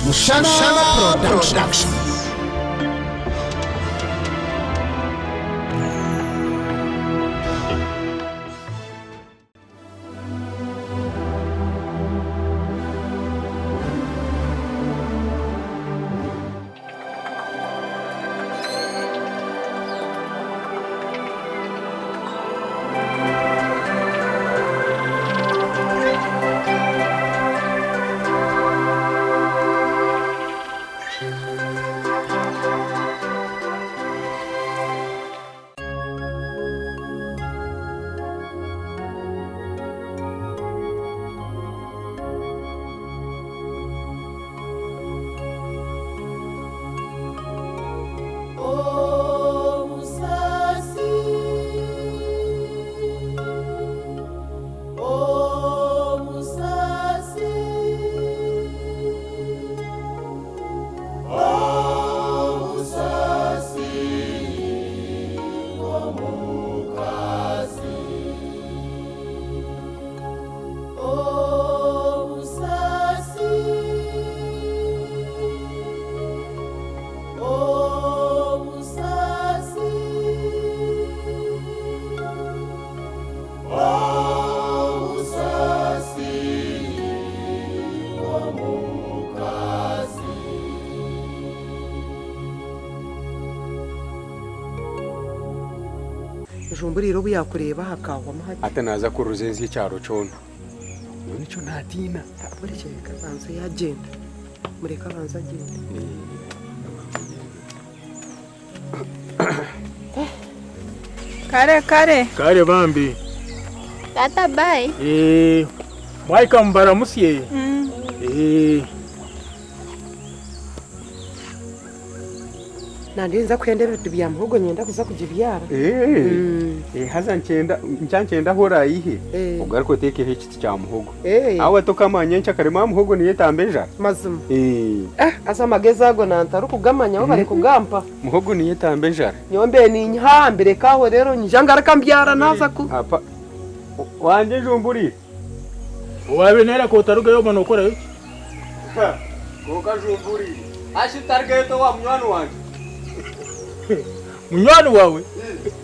Mushana Production. Jumburiro buyakureba hakagwa mahati atanaza ku ruzenzi cyaro cono nico ntatina abureke kabanza yagenda mureka banza agenda kare bambi tata bye mwaika mbara musye nandi nza kwenda bitu bya muhogo nyenda kuza kujibyara haza ncyenda hora ihe ubwo ariko teke hekiti cya muhogo awe tokamanye nca karema muhogo niye tambeja mazuma asa mageza go nantaru kugamanya aho bari kugampa muhogo niye tambeja nyombe ni nyihambere kaho rero njangara kambyara naza ku apa wanje jumburi wabenera ko taruga yo manokora iki ko ka jumburi ashitarga to wa mwana wanje munywani wawe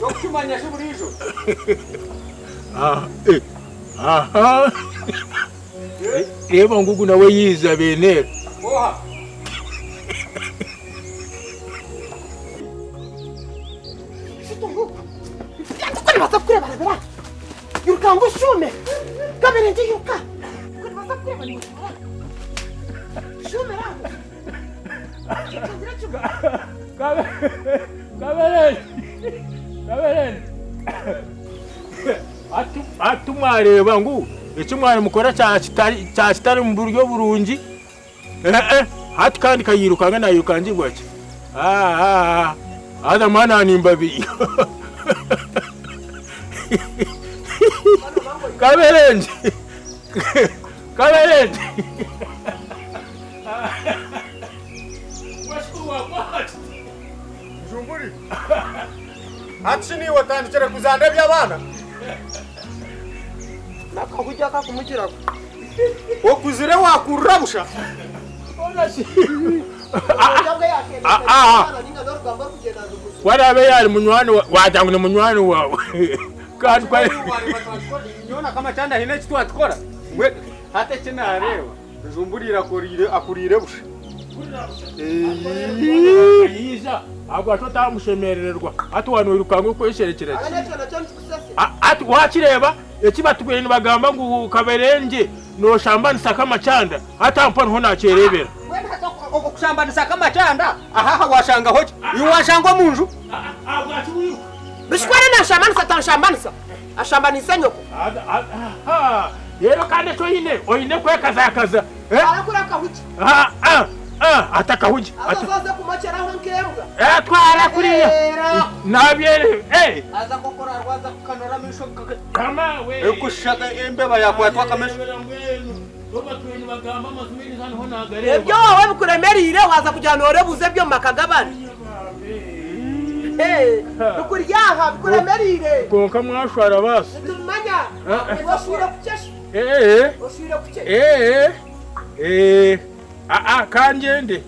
yokuchumanya shuburijo reba ngugu nawe yiza benera oha kuri basa kure barabara yuka ngushume kamere ndi yuka kuri basa kure bari shume ra Kaberen atumwareba ngu icyo mwana mukora cyatari mu buryo burungi hati kandi kayirukanga nayirukanje bwacye ada mana nimbabi Kaberen Jumburi Atshini watandikira kuzanda by'abana nakakujya kakumukira okuzire wakurabusha warabe yari munywani wajyangu ni munywani wawe kandi kwa nyona kama cyanda hine kitwa tukora hata kinareba Jumburi akurire busha yiza agwato tamushemererwa atwanwe irukanga kwesherekeranye ati wakireba ekibatubwe ni bagamba ngo kaberenge no shambani saka macanda atampa nho nakerebera okushambani saka macanda aha washanga hoki iwashangwa munju bishkwara na shambani sata shambani sa ashambani senyoko rero kandi to oyine kwekaza arakura kahuki atakahuji azaza kumachera aho nkembwa twara kuriya nabyere aza kokora rwaza kukanora misho kama we ekushaka embeba yakwatwa kamesho ebyo wowe bukuremerire waza kujyana orebuze byo makagabana Nukuryaha bikuremerire. Konka mwashwara basi. Tumanya. Washwira kuchesha. Washwira kuchesha. kanjende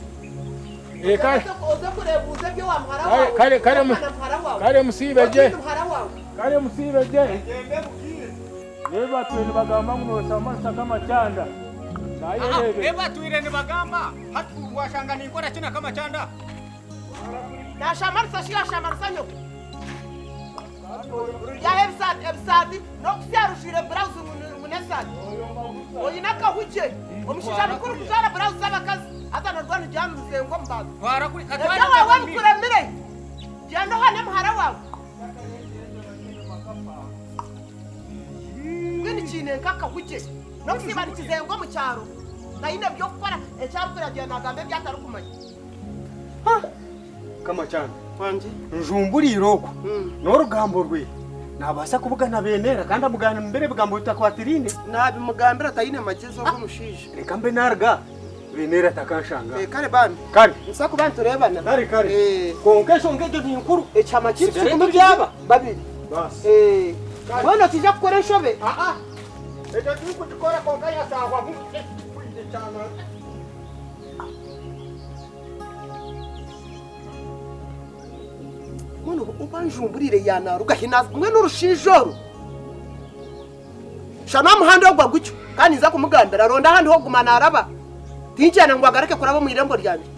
kare musibeje Eba tuene bagamba ngo samasa kama chanda. Eba tuene bagamba hatu washanga nikora china kama chanda. Na shamarsa shia shamarsa nyo. Ya ebsati no kusyarushyire browse munesani. Oyinaka huje. Omushisha mukuru kujana browse abakazi. Ata no rwanda jamuze ngo mbaza. Wara kuri katwari. Ewa wamukuremire. Jano hane muhara wawe. Ngini chine nkaka huje. No kusibana kizengo mu cyaro. Nayine byo gukora ecyaro kuragiye nagambe byatarukumanye. Ha. Kama cyane. Wanje. Njumburi iroko. N'urugambo rwe. Nabasha kubugana benera kandi amugana mbere bugambo bitakwatirinde. Nabi mugambira tayine magezo ngo mushije. Reka mbe narga. Benera takanshanga. Kare bami. Kare. Nsako banturebana. Kare. Konkesho ngejo n'inkuru. Echama cyitse mu byaba. Babiri. Bas. Wana tija kukora shobe. Ejo tuko dukora konkaya sawa nk'uke. Cyana. Muno ubanjumburire yana rugahinaza mwe n'urushijoro. Shana muhanda ogwa gucyo kandi nza kumugambira ronda handi ho gumana araba. Tinjana ngo agareke kuraba mu irembo ryanje.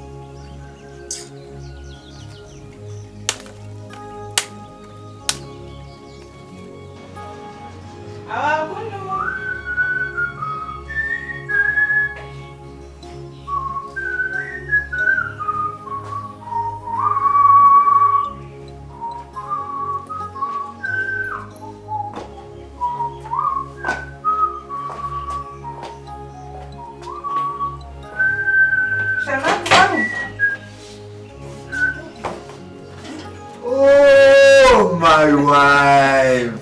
Oh, my wife.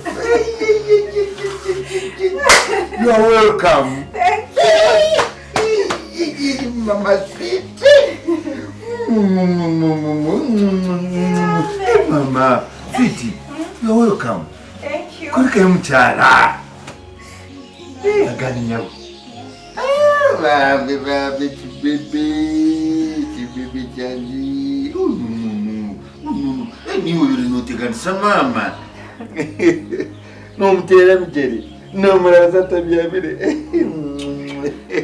You are welcome. Thank you. Mama sweet. Mama, sweetie, you are welcome. Thank you. Kulike mchara. Agani nyawo. Baby, baby, chanji. Niwe yuri noteganisa mama. Nomutera migeri. Nomuraza tabyabire.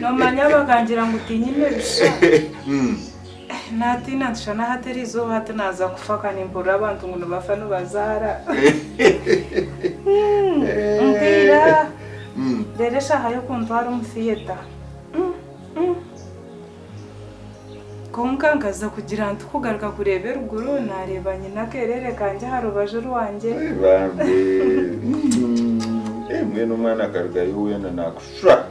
Nomanya bagangira ngo utinyine bisha. Natina nshana hatari izuba hatanaza kufaka nimbura abantu ngo bafano bazara. Ndira. Deresha hayo kuntwara mu theater. Konkangaza kugira ngo tukugaruka kurebe ruguru narebanye nakerere kanje harubaje rwanje. Bambe. Mwe n'umwana karuga yuwe na nakushwa.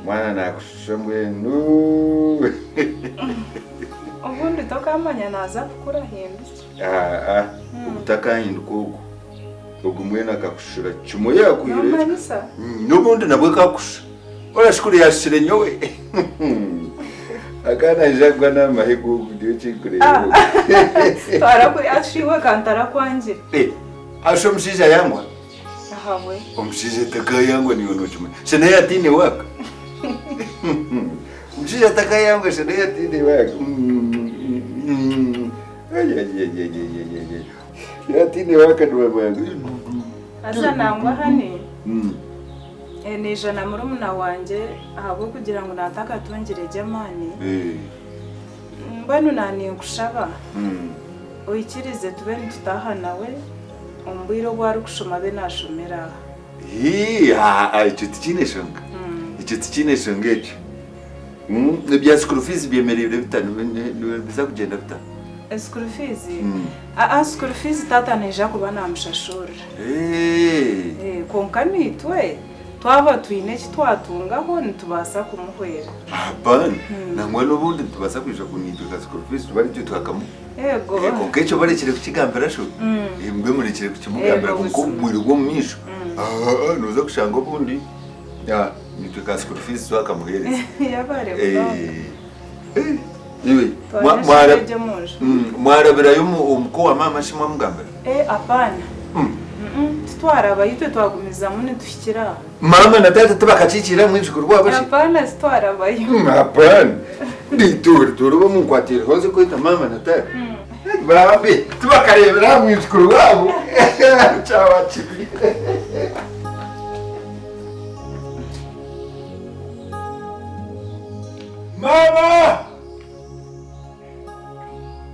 Mwana nakushwa mwenu. Ubundi tokamanya naza kukura hindutse. Ubutakahinduka uko. Ugumwe nakakushura chimo yakwire. Nomanisa. Nubundi nabwe kakusha. Orashikuri yashire nyowe. Akana jagwa na mahego kudiyo chikure. Twara kuri ashiwe kantara kwanje. Asho mshija yangwa. Ahawe. Omshija taka yangwa ni ono chuma. Shana yatine waka. Mshija taka yangwa shana yatine waka. Yatine waka duwe mwangu. Asa nangwa hani. Nijana murumuna wanje ahubwo kugira ngo nataka tongere jamani. Mbano nani kushaba. Oyikirize tube ntutaha nawe. Umbwiro gwari kushoma be nashomera. Icyo tikineshonga. Icyo tikineshonga ejo. Bya school fees byemereye bitanu biza kugenda bitanu. School fees? School fees tata neja kuba namushashura. Konkani twe twaba twine kitwatungaho ntubasa kumuhwera. Abana nangwa n'ubundi tubasa kwisha kunitwa school fees bari cyo twakamu. Yego. Konkecho barekire kukigambira sho. Mbwe murekire kukimugambira kuko mwiri gwo mwisho. Nuza kushanga ubundi. Ya nitwa school fees twakamuhereza. Yabare. Iwe mwarabira yo umko wa mama shimwa mugambira. Apana. Twara bayitwe twagumiza mune dufikira. Mama na tata tabakacikira mwinshi kurwa bashi. Apana twara bayo. Apana. Nditura bamukwatira hoze kwita mama natara. Babe, tubakarebera mwishukuru wabo. Chawa chibi. Mama!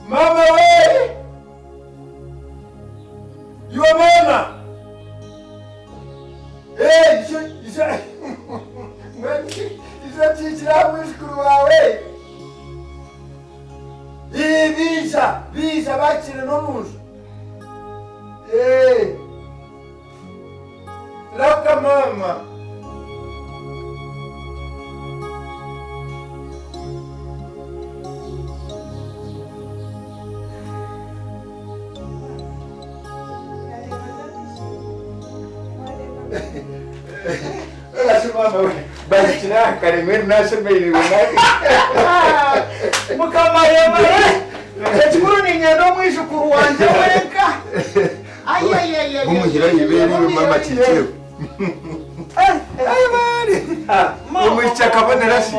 Mama we! Your mama! Hey, isa chichira mwishukuru wawe. Visa bakire no muzo. Laka mama. Mama, bakira karimeri nashemerewe nawe. Mukamayemare. Ekikuru ni nyendo mwishukuru wanje wenka. Ayayayay. Umuhira yibere mama kikiro. Ayabari. Umucha kabonera shi.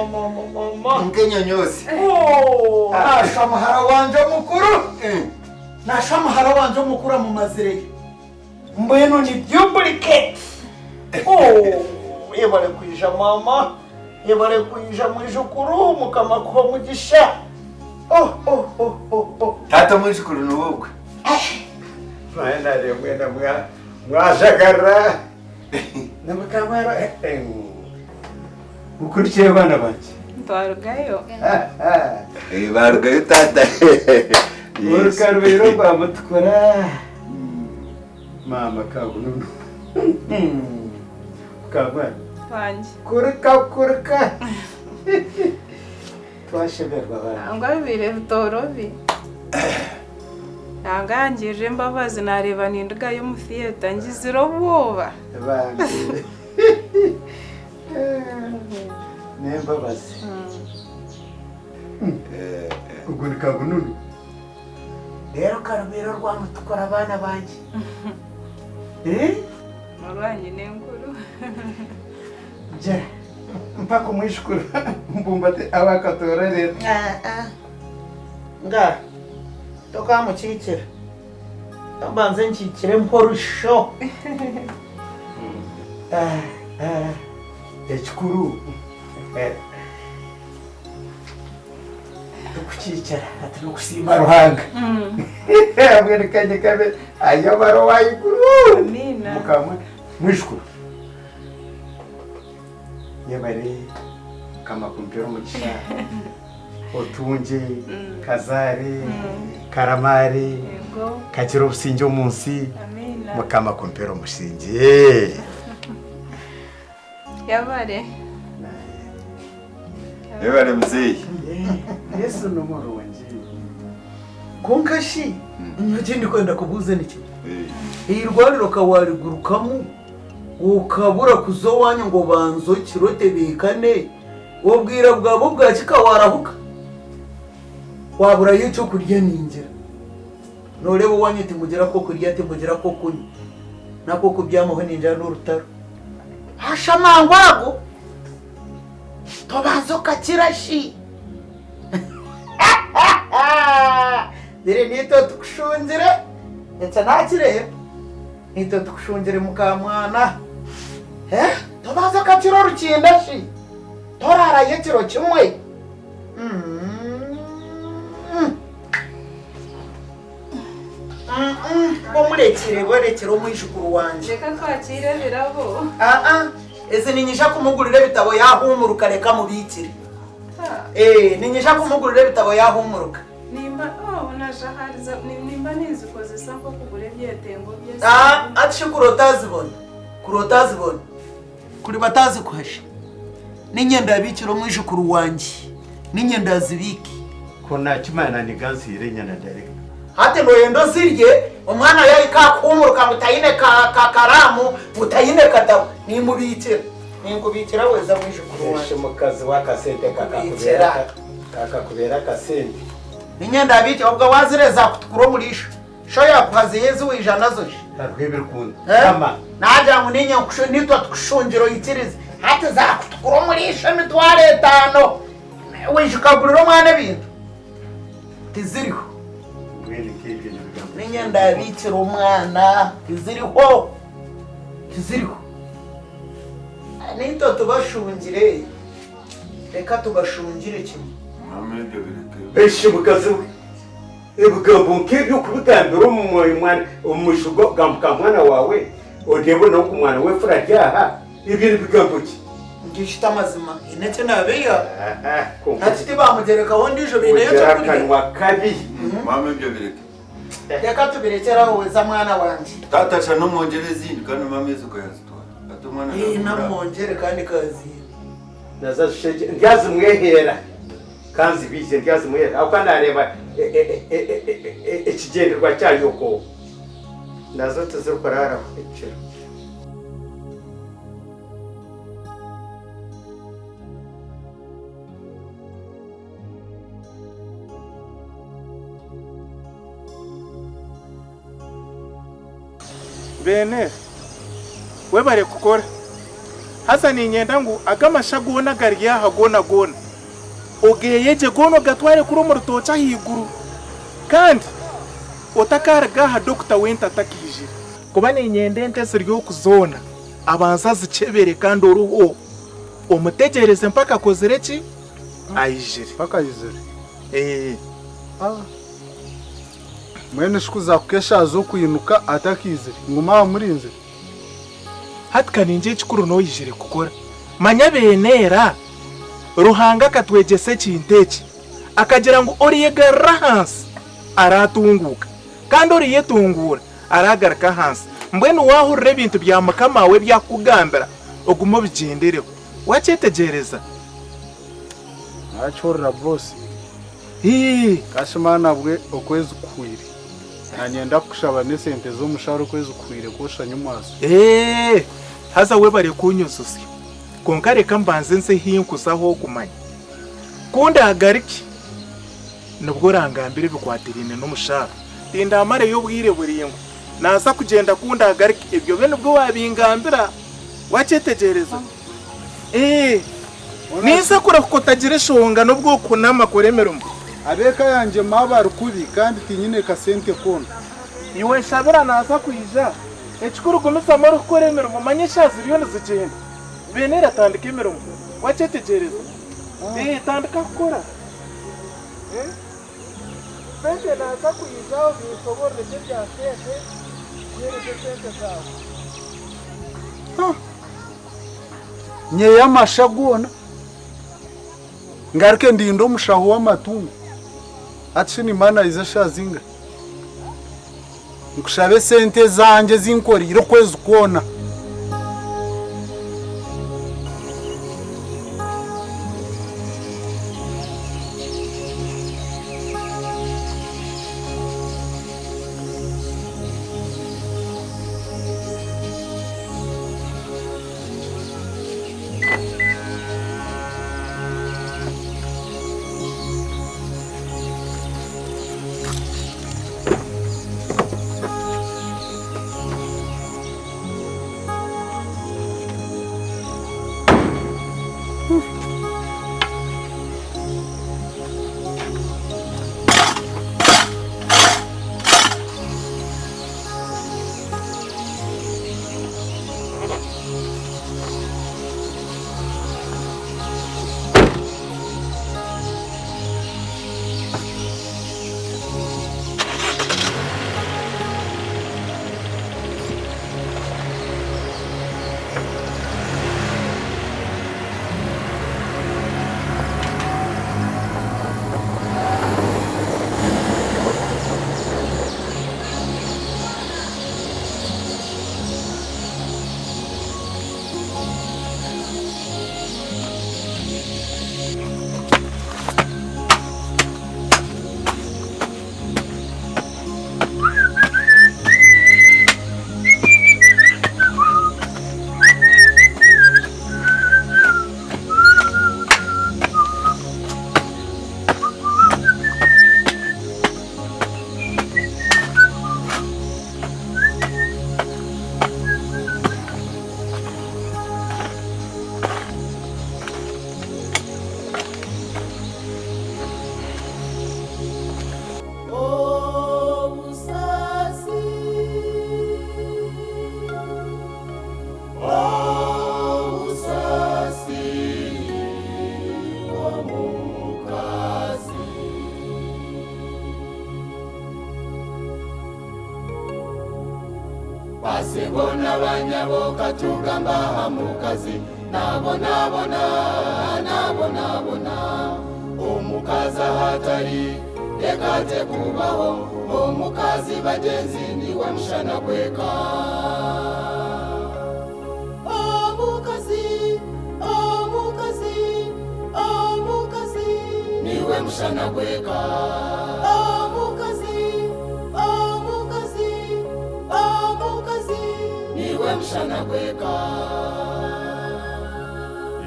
Nkenyonyosi. Nashamuhara wanje mukuru. Nashamuhara wanje mukuru mu mazire. Mbwenu ni duplicate. Yebale kuija mama. Yebale kuija mwishukuru mukama kuho mugisha. Tata mwishukuru n'ubukwe. Mwana remwe mwashagara. Namukamara. Ukurikiye bana banje. Twarugayo. Barugayo tata. Urukarubero rwamutukora. Mama kabununu. Kabana. Twanje. Kurka. Twasheberwa bana. Anga bibire bitorobi. Nangangije mbabazi nareba ninduga yo mu theater ngizira ubwoba. Bana. Nembabazi. Ubwo ni kabununu. Rero karubero rwamutukora abana banje. Marwanyi nenkuru. Je. Mpaka umwishukuru. Mbumbate abakatora rero. Nga. Toka mucikira. Tambanze ncikire mporusho. Ekikuru. Tukucikira ati nokusimba ruhanga. Abwene kanye kabe ayabaro wayikuru. Amina. Mukamwe mwishukuru. Yabare kama kumpero mugisha. Otunje, kazare, karamare, Yego. kakiro businjo munsi. Amina. Mukama kumpero musinje. Yabare. Yebare mzee. Yesu numero wanje. Konkashi. Nyagende kwenda kubuze niki. Irwariro kawarigurukamu. Ukabura kuzowanya ngo banzo kirote bikane. Ubwira bwabo bwakika warahuka. Wabura yico kurya ninjira. Norebo wanyite mugera ko kurya te mugera ko kuny. Nako kubyamaho ninjira n'urutaro. Hashamangwago. Tobanzo kakirashi. Dire nito tukushunjire. Etsa nakire. Nito tukushunjire mukamwana. Tobanzo kakiro rukindashi. Torara yekiro kimwe. Bomurekire borekero mwishukuru wanje. Reka twakire birabo. Ese ninyisha kumugurira bitabo yahumuruka reka mubikire. Ninyisha kumugurira bitabo yahumuruka. Nimba unashahariza nimba nizikozesa ko kugura byetengo byese. Ati kurotazibona. Kurotazibona. Kuri batazi kwasha. Ninyenda bikiro mwishukuru wanje. Ninyenda zibiki. Kona chimana ni gansire nyana direct. Hate noyendo zirye umwana yayi kakumuruka mutayine karamu mutayine katabo nimubikira. Ningubikira weza mwishukuru wanje. Mukazi wakasente kakakubera kasente. Ninyenda biki ubwo wazireza kutukuro murisha. Shoya kuhazi yezi wijana zoshi. Tarwebere kundi. Kama naja munenya kusho nitwa tukushunjiro yitirize. Hate za kutukuro murisha mitware 5. wishikagurira umwana ibintu tiziriho n'inyenda yabikira umwana tiziriho nito tubashungire reka tugashungire kimwe beshe mukazi we ebugambo nk'ibyo kubigambira umushugo gamuka mwana wawe odebo no kumwana we fura ryaha ibyo bigambo ki ngishita amazima inete nabeya ati bamugereka wondi jo bine yo cyakanwa kabi mama ibyo bireke reka tubirekeraho weza mwana wanje tatasha no mongerezi kandi mama yezuko yazitwara atumwana namwongere kandi kazi nazasheje ndyazimwehera kanzi bije ndyazimwehera akanareba ikigenderwa cyanyoko nazo tuzikorara icyo bene we bare kukora hasa ni nyenda ngo agamasha gona gariya hagona gona ogeyeje gono gatware kuri mu rutoca higuru kandi otakarga ha Dr. Wenta takije kuba ni nyende ntese ryo kuzona abanza zicebere kandi uruho umutegereze mpaka kozereki ayijire paka yizere mwene shikuza kukesha zo kuyinuka atakizire nguma murinze hatka ninje chikuru no yijire kukora manya benera ruhanga katwegese cinteki akagira ngo oriyegara hansi aratunguka kandi oriyetungura aragaraka hansi mbwene wahurire ibintu bya mukama we byakugambira ogumo bigendereho wacetegereza achorra boss kashimana bwe okwezi kukwire anyenda kushaba nesente zo musharo kwezi kukwire kosha nyumaso haza we bare kunyuzusi konkare kambanze nse hinkusaho kumanya kunda hagariki nubwo rangambire bikwatirine n'umushara tinda amare yo bwire buringo naza kugenda kunda hagariki ibyo bene ubwo wabingambira wacetegereza nisa kura kutagire shonga nubwo kunama kuremera umwe abeka yanje mabaru kubi kandi tinyine kasente kona iwe shabira naza kuyija ekikuru gumisa maro kuremera umanye shazi byo zigenda benera tandika emero wacetegereza tandika kukora sente naza kuyija ubishobora bya sente yereke sente zawe nyeya mashagona ngarike ndindo mushaho w'amatungo atshini mana iza shazinga nkushabe sente zanje zinkori iro kwezi kona basebona banyaboka tugamba hamukazi nabona omukazi ahatari lekate kubaho omukazi bagenzi niwe mushana gweka omukazi niwe mushana gweka omukazi niwe mushana gweka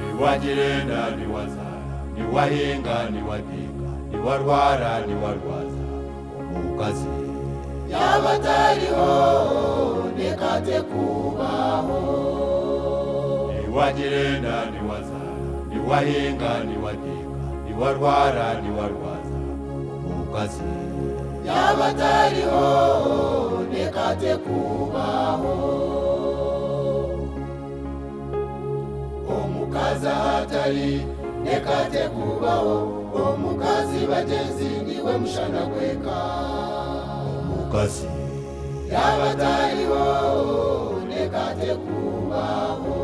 niwagirenda niwazara niwahinga niwadinga niwarwara niwarwaza omukazi yabatariho nekate kubaho niwagirenda niwazara niwahinga niwadinga niwarwara niwarwaza omukazi yabatariho nekate kubaho omukazi ahatari nekate kubaho omukazi bagenzi niwe mushana gweka omukazi yabatariho nekate kubaho